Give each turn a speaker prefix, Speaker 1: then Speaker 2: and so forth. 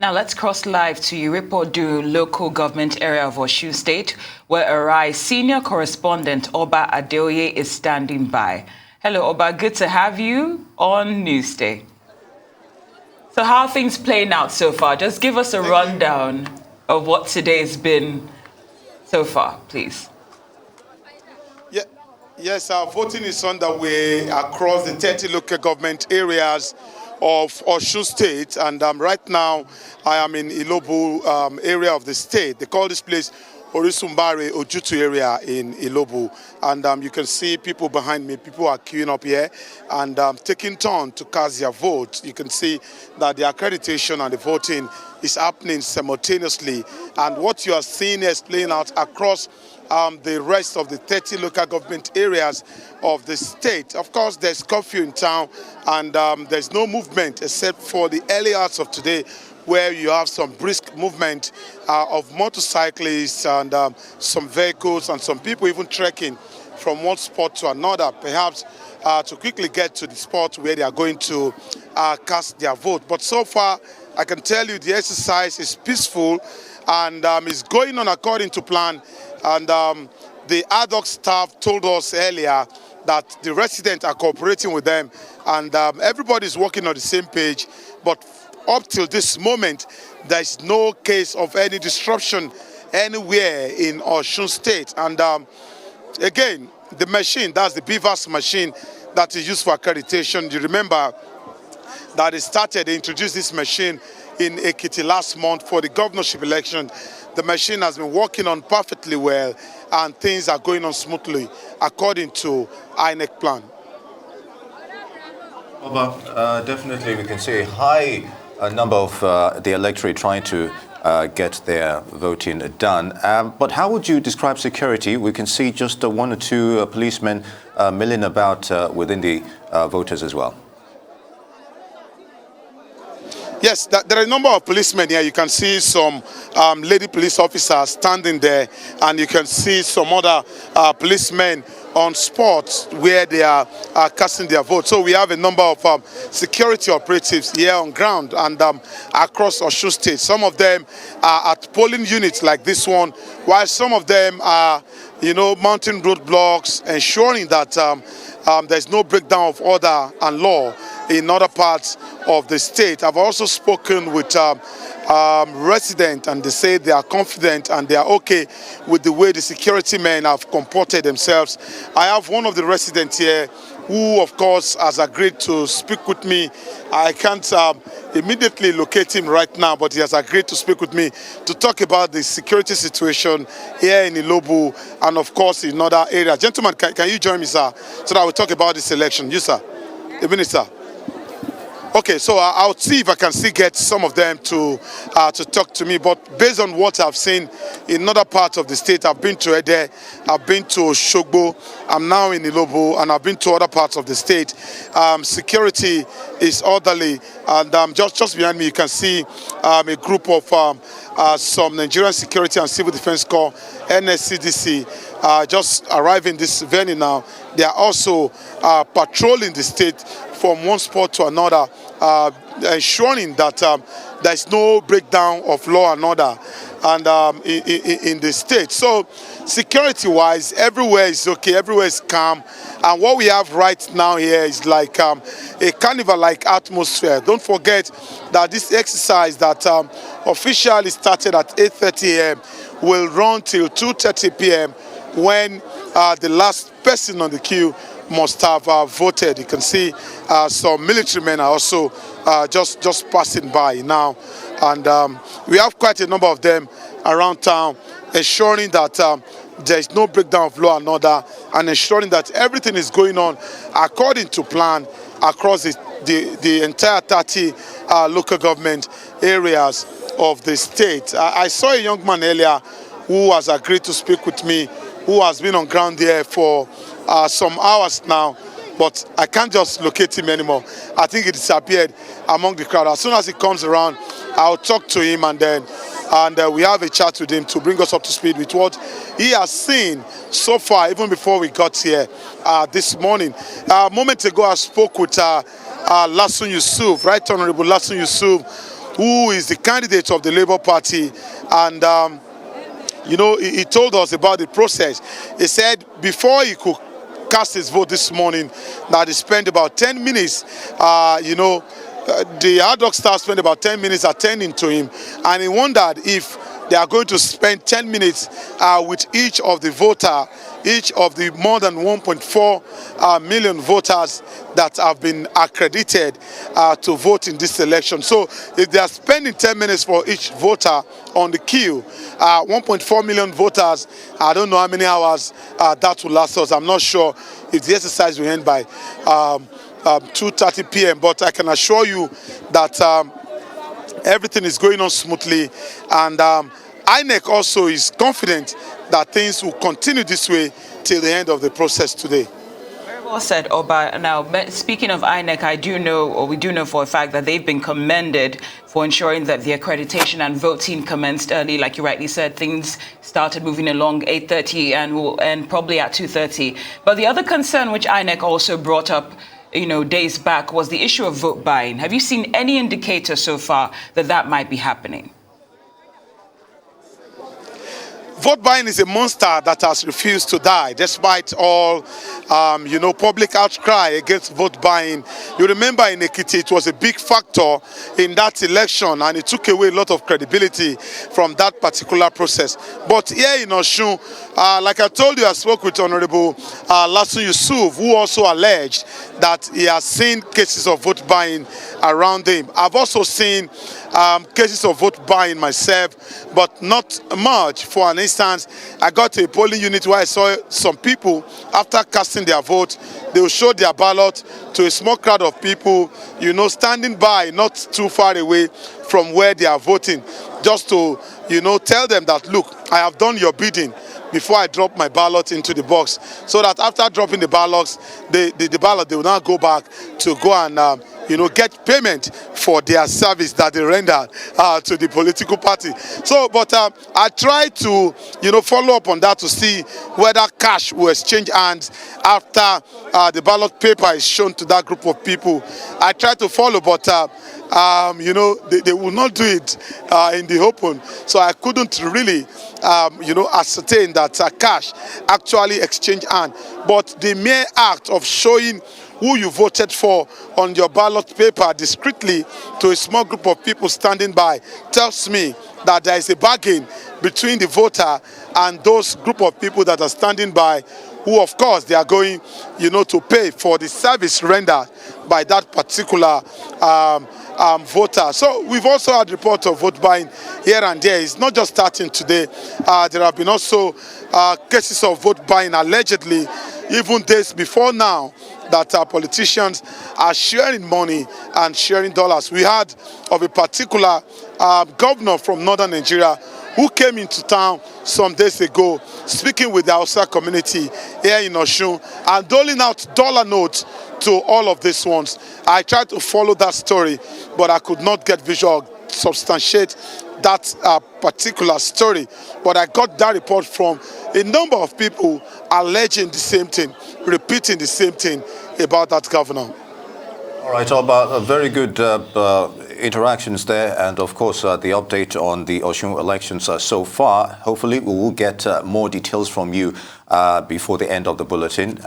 Speaker 1: Now let's cross live to Iripodu local government area of Osun State, where Arai senior correspondent Oba Adeoye is standing by. Hello, Oba. Good to have you on Newsday. So how are things playing out so far? Just give us a rundown of what today's been so far, please.
Speaker 2: Yes, voting is underway across the 30 local government areas of Osun State, and right now I am in Ilobu area of the state. They call this place Orisumbare Ojutu area in Ilobu, and you can see people behind me. People are queuing up here and taking turn to cast their vote. You can see that the accreditation and the voting is happening simultaneously, and what you are seeing is playing out across the rest of the 30 local government areas of the state. Of course, there's curfew in town, and there's no movement except for the early hours of today, where you have some brisk movement of motorcyclists and some vehicles and some people even trekking from one spot to another, perhaps to quickly get to the spot where they are going to cast their vote. But so far, I can tell you the exercise is peaceful and is going on according to plan. And the ad hoc staff told us earlier that the residents are cooperating with them, and everybody is working on the same page. But up till this moment, there is no case of any disruption anywhere in Osun State. And again, the machine, that's the BVAS machine that is used for accreditation. You remember that they introduced this machine in Ekiti last month for the governorship election. The machine has been working on perfectly well, and things are going on smoothly according to INEC plan.
Speaker 3: Definitely we can see a high number of the electorate trying to get their voting done. But how would you describe security? We can see just one or two policemen milling about within the voters as well.
Speaker 2: Yes, there are a number of policemen here. You can see some lady police officers standing there, and you can see some other policemen on spots where they are casting their vote. So we have a number of security operatives here on ground and across Osun State. Some of them are at polling units like this one, while some of them are, mounting roadblocks, ensuring that there's no breakdown of order and law in other parts of the state. I've also spoken with residents, and they say they are confident and they are okay with the way the security men have comported themselves. I have one of the residents here who, of course, has agreed to speak with me. I can't immediately locate him right now, but he has agreed to speak with me to talk about the security situation here in Ilobu and, of course, in other areas. Gentlemen, can you join me, sir, so that we'll talk about this election? You, sir. A minute, sir. Okay, so I'll see if I can still get some of them to talk to me. But based on what I've seen in other parts of the state, I've been to Ede, I've been to Oshogbo, I'm now in Ilobu, and I've been to other parts of the state. Security is orderly, and just behind me you can see a group of some Nigerian Security and Civil Defense Corps, NSCDC, just arriving this venue now. They are also patrolling the state from one spot to another, ensuring that there is no breakdown of law and order and in the state. So security-wise, everywhere is okay, everywhere is calm. And what we have right now here is like a carnival-like atmosphere. Don't forget that this exercise that officially started at 8:30 a.m. will run till 2:30 p.m. when the last person on the queue must have voted. You can see some military men are also just passing by now, and we have quite a number of them around town, ensuring that there is no breakdown of law and order, and ensuring that everything is going on according to plan across the entire 30 local government areas of the state. I saw a young man earlier who has agreed to speak with me, who has been on ground there for some hours now, but I can't just locate him anymore. I think he disappeared among the crowd. As soon as he comes around, I'll talk to him, and then we have a chat with him to bring us up to speed with what he has seen so far, even before we got here this morning. A moment ago, I spoke with Lasun Yusuf, Right Honorable Lasun Yusuf, who is the candidate of the Labour Party, and you know, he told us about the process. He said before he could cast his vote this morning, that he spent about 10 minutes, the ad hoc staff spent about 10 minutes attending to him, and he wondered if they are going to spend 10 minutes with each of the each of the more than 1.4 million voters that have been accredited to vote in this election. So if they are spending 10 minutes for each voter on the queue, 1.4 million voters, I don't know how many hours that will last us. I'm not sure if the exercise will end by 2:30 p.m., but I can assure you that everything is going on smoothly, and INEC also is confident that things will continue this way till the end of the process today.
Speaker 1: Very well said, Oba. Now, speaking of INEC, I do know, or we do know for a fact, that they've been commended for ensuring that the accreditation and voting commenced early. Like you rightly said, things started moving along 8:30 and will end probably at 2:30. But the other concern which INEC also brought up, days back, was the issue of vote buying. Have you seen any indicator so far that that might be happening?
Speaker 2: Vote buying is a monster that has refused to die, despite all, public outcry against vote buying. You remember in Ekiti, it was a big factor in that election, and it took away a lot of credibility from that particular process. But here in Osun, like I told you, I spoke with Honorable Osun Yusuf, who also alleged that he has seen cases of vote buying around him. I've also seen cases of vote buying myself, but not much. For an instance, I got to a polling unit where I saw some people, after casting their vote, they will show their ballot to a small crowd of people, standing by, not too far away from where they are voting, just to, tell them that, look, I have done your bidding before I drop my ballot into the box, so that after dropping the ballots, the ballot, they will now go back to go and get payment for their service that they rendered to the political party. So, but I tried to, follow up on that to see whether cash will exchange hands after the ballot paper is shown to that group of people. I tried to follow, but they will not do it in the open. So I couldn't really, ascertain that cash actually exchange hand. But the mere act of showing who you voted for on your ballot paper discreetly to a small group of people standing by tells me that there is a bargain between the voter and those group of people that are standing by, who of course they are going, to pay for the service rendered by that particular voter. So we've also had reports of vote buying here and there. It's not just starting today. There have been also cases of vote buying allegedly, even days before now, that politicians are sharing money and sharing dollars. We heard of a particular governor from northern Nigeria who came into town some days ago, speaking with the Hausa community here in Osun and doling out dollar notes to all of these ones. I tried to follow that story, but I could not get visual substantiate that particular story. But I got that report from a number of people alleging the same thing, repeating the same thing about that governor.
Speaker 3: All right, Oba, very good interactions there, and of course the update on the Osun elections so far. Hopefully we will get more details from you before the end of the bulletin.